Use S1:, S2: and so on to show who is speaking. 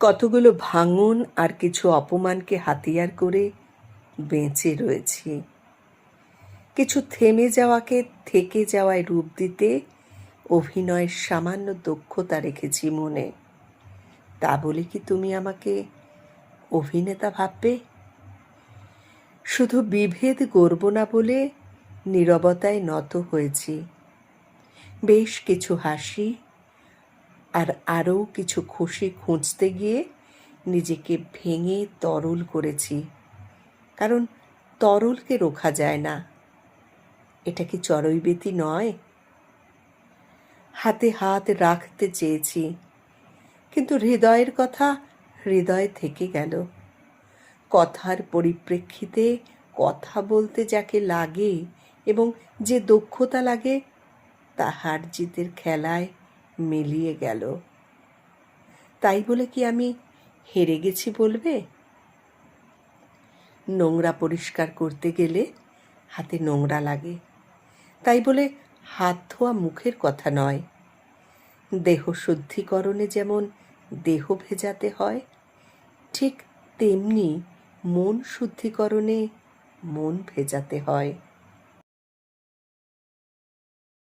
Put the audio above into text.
S1: কতগুলো ভাঙন আর কিছু অপমানকে হাতিয়ার করে বেঁচে রয়েছি। কিছু থেমে যাওয়াকে থেকে যাওয়ায় রূপ দিতে অভিনয়ের সামান্য দক্ষতা রেখেছি মনে। তা বলে কি তুমি আমাকে অভিনেতা ভাববে? শুধু বিভেদ গড়ব না বলে নীরবতায় নত হয়েছি। বেশ কিছু হাসি আর আরও কিছু খুশি খুঁজতে গিয়ে নিজেকে ভেঙে তরল করেছি, কারণ তরলকে রোখা যায় না। এটা কি চড়ুইবেতি নয়? হাতে হাত রাখতে চেয়েছি, কিন্তু হৃদয়ের কথা হৃদয় থেকে গেল। কথার পরিপ্রেক্ষিতে কথা বলতে যাকে লাগে এবং যে দক্ষতা লাগে তা হার জিতের খেলায় মিলিয়ে গেল। তাই বলে কি আমি হেরে গেছি বলবে? নোংরা পরিষ্কার করতে গেলে হাতে নোংরা লাগে, তাই বলে হাত ধোয়া মুখের কথা নয়। দেহ শুদ্ধিকরণে যেমন দেহ ভেজাতে হয়, ঠিক তেমনি মন শুদ্ধিকরণে মন ভেজাতে হয়।